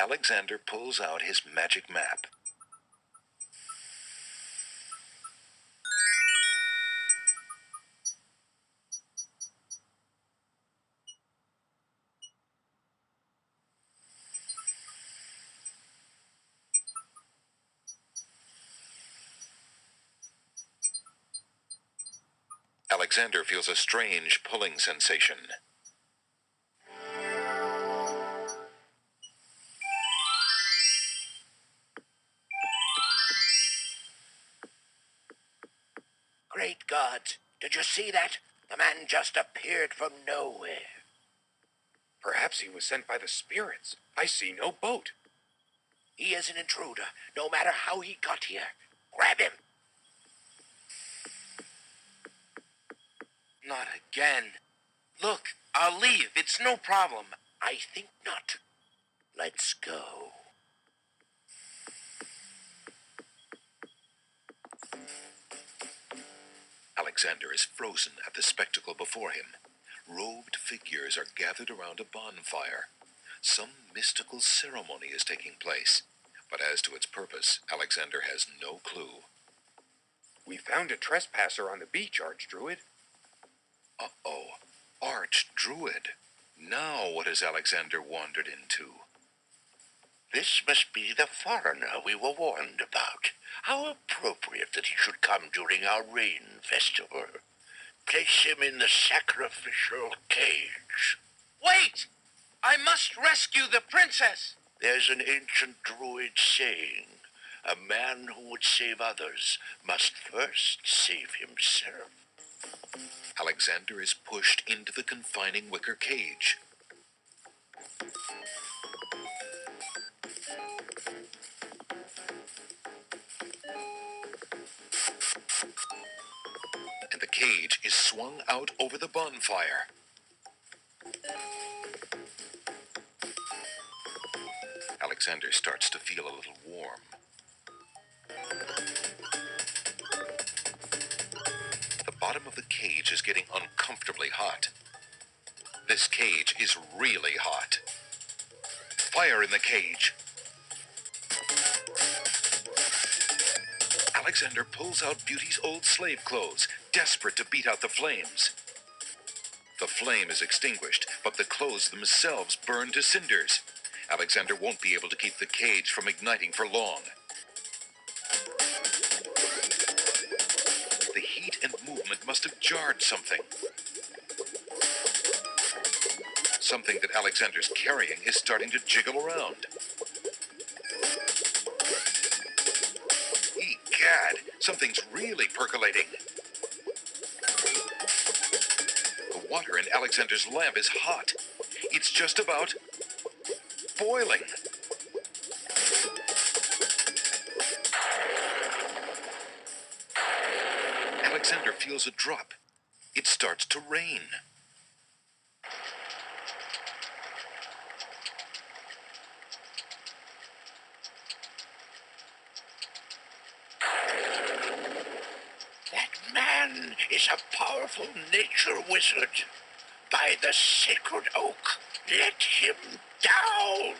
Alexander pulls out his magic map. Alexander feels a strange pulling sensation. Great gods, did you see that? The man just appeared from nowhere. Perhaps he was sent by the spirits. I see no boat. He is an intruder, no matter how he got here. Grab him! Not again. Look, I'll leave. It's no problem. I think not. Let's go. Alexander is frozen at the spectacle before him. Robed figures are gathered around a bonfire. Some mystical ceremony is taking place, but as to its purpose, Alexander has no clue. We found a trespasser on the beach, Archdruid. Uh-oh, Archdruid. Now what has Alexander wandered into? This must be the foreigner we were warned about. How appropriate that he should come during our rain festival. Place him in the sacrificial cage. Wait! I must rescue the princess! There's an ancient druid saying, a man who would save others must first save himself. Alexander is pushed into the confining wicker cage. And the cage is swung out over the bonfire. Alexander starts to feel a little warm. The bottom of the cage is getting uncomfortably hot. This cage is really hot. Fire in the cage. Alexander pulls out Beauty's old slave clothes, desperate to beat out the flames. The flame is extinguished, but the clothes themselves burn to cinders. Alexander won't be able to keep the cage from igniting for long. The heat and movement must have jarred something. Something that Alexander's carrying is starting to jiggle around. Egad, something's really percolating. The water in Alexander's lamp is hot. It's just about boiling. Alexander feels a drop. It starts to rain. That man is a powerful nature wizard. By the sacred oak, let him down!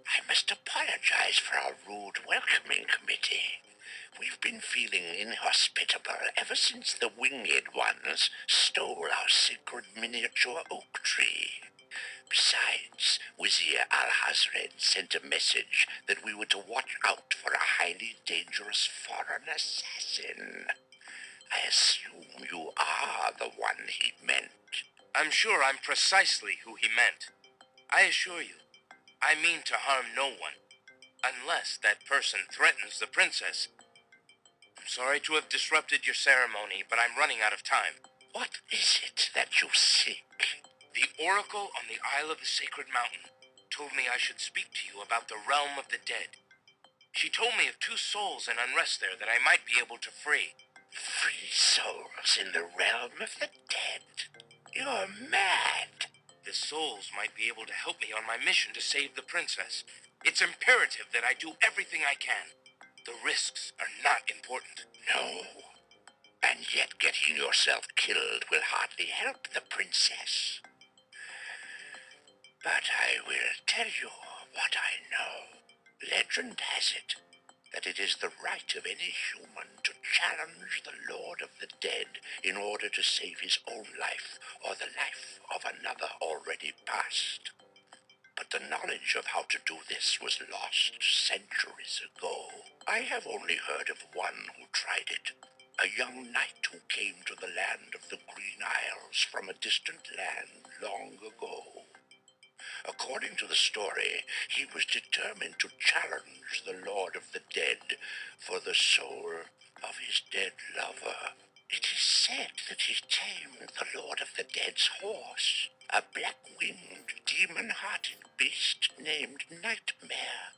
I must apologize for our rude welcoming committee. We've been feeling inhospitable ever since the winged ones stole our sacred miniature oak tree. Besides, Wizir Al-Hazred sent a message that we were to watch out for a highly dangerous foreign assassin. I assume you are the one he meant. I'm sure I'm precisely who he meant. I assure you, I mean to harm no one, unless that person threatens the princess. I'm sorry to have disrupted your ceremony, but I'm running out of time. What is it that you seek? The oracle on the Isle of the Sacred Mountain told me I should speak to you about the realm of the dead. She told me of 2 souls in unrest there that I might be able to free. Free souls in the realm of the dead? You're mad. The souls might be able to help me on my mission to save the princess. It's imperative that I do everything I can. The risks are not important. No. And yet getting yourself killed will hardly help the princess. But I will tell you what I know. Legend has it that it is the right of any human to challenge the Lord of the Dead in order to save his own life or the life of another already past. But the knowledge of how to do this was lost centuries ago. I have only heard of one who tried it, a young knight who came to the land of the Green Isles from a distant land long ago. According to the story, he was determined to challenge the Lord of the Dead for the soul of his dead lover. It is said that he tamed the Lord of the Dead's horse, a black-winged, demon-hearted beast named Nightmare.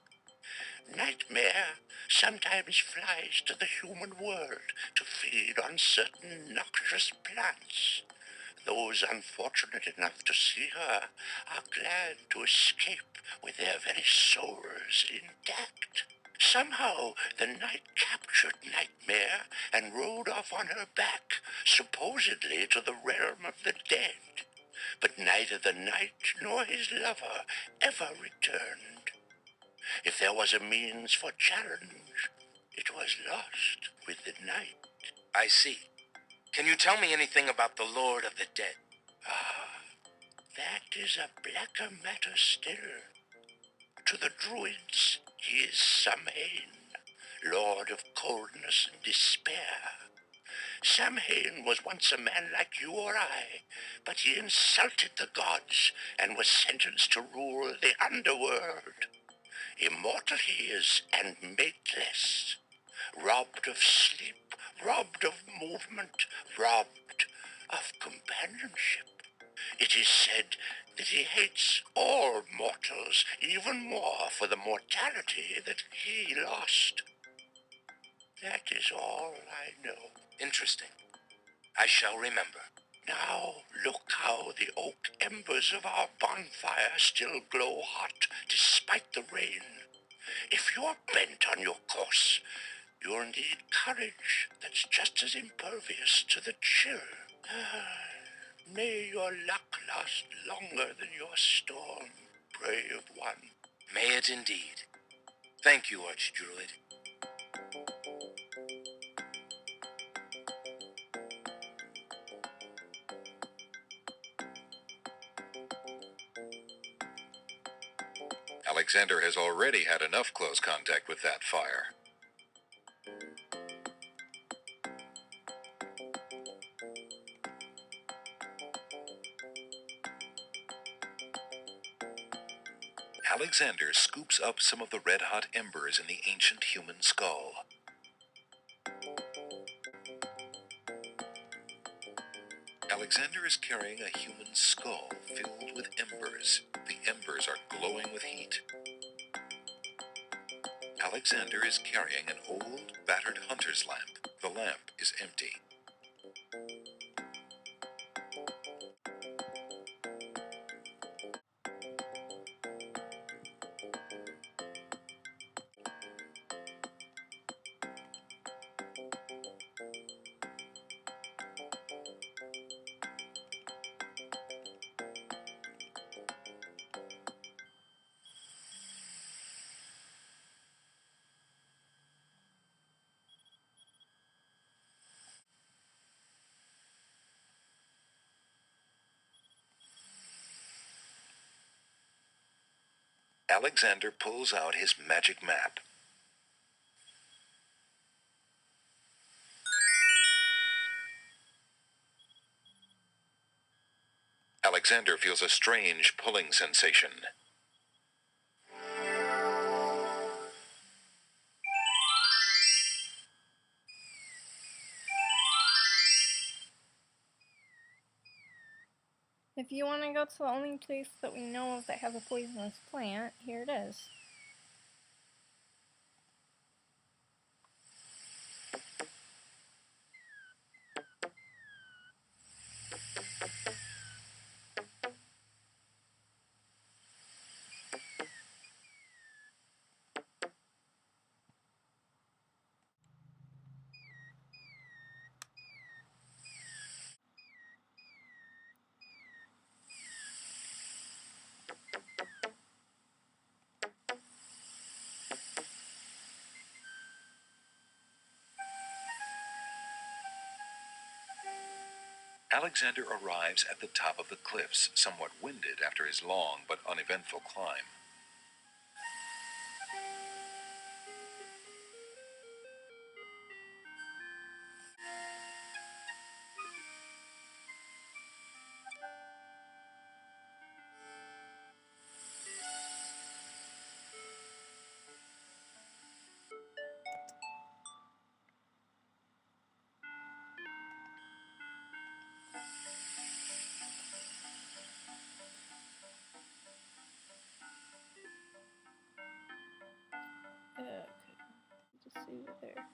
Nightmare sometimes flies to the human world to feed on certain noxious plants. Those unfortunate enough to see her are glad to escape with their very souls intact. Somehow the knight captured Nightmare and rode off on her back, supposedly to the realm of the dead. But neither the knight nor his lover ever returned. If there was a means for challenge, it was lost with the night. I see. Can you tell me anything about the Lord of the Dead? That is a blacker matter still. To the druids, he is Samhain, lord of coldness and despair. Samhain was once a man like you or I, but he insulted the gods and was sentenced to rule the underworld. Immortal he is and mateless, robbed of sleep, robbed of movement, robbed of companionship. It is said that he hates all mortals even more for the mortality that he lost. That is all I know. Interesting. I shall remember. Now look how the oak embers of our bonfire still glow hot despite the rain. If you're bent on your course, you'll need courage that's just as impervious to the chill. May your luck last longer than your storm, brave one. May it indeed. Thank you, Archdruid. Alexander has already had enough close contact with that fire. Alexander scoops up some of the red-hot embers in the ancient human skull. Alexander is carrying a human skull filled with embers. The embers are glowing with heat. Alexander is carrying an old, battered hunter's lamp. The lamp is empty. Alexander pulls out his magic map. Alexander feels a strange pulling sensation. If you want to go to the only place that we know of that has a poisonous plant, here it is. Alexander arrives at the top of the cliffs, somewhat winded after his long but uneventful climb. Okay. Just see it there.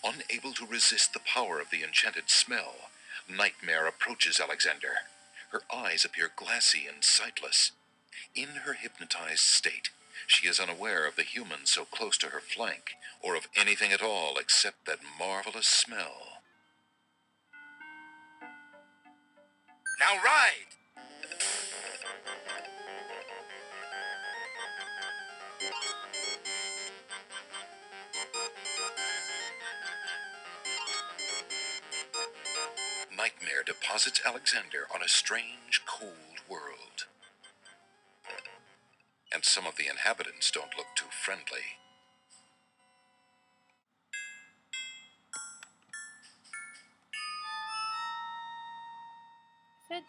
Unable to resist the power of the enchanted smell, Nightmare approaches Alexander. Her eyes appear glassy and sightless. In her hypnotized state, she is unaware of the humans so close to her flank, or of anything at all except that marvelous smell. Now ride! Nightmare deposits Alexander on a strange, cold world. And some of the inhabitants don't look too friendly. Is it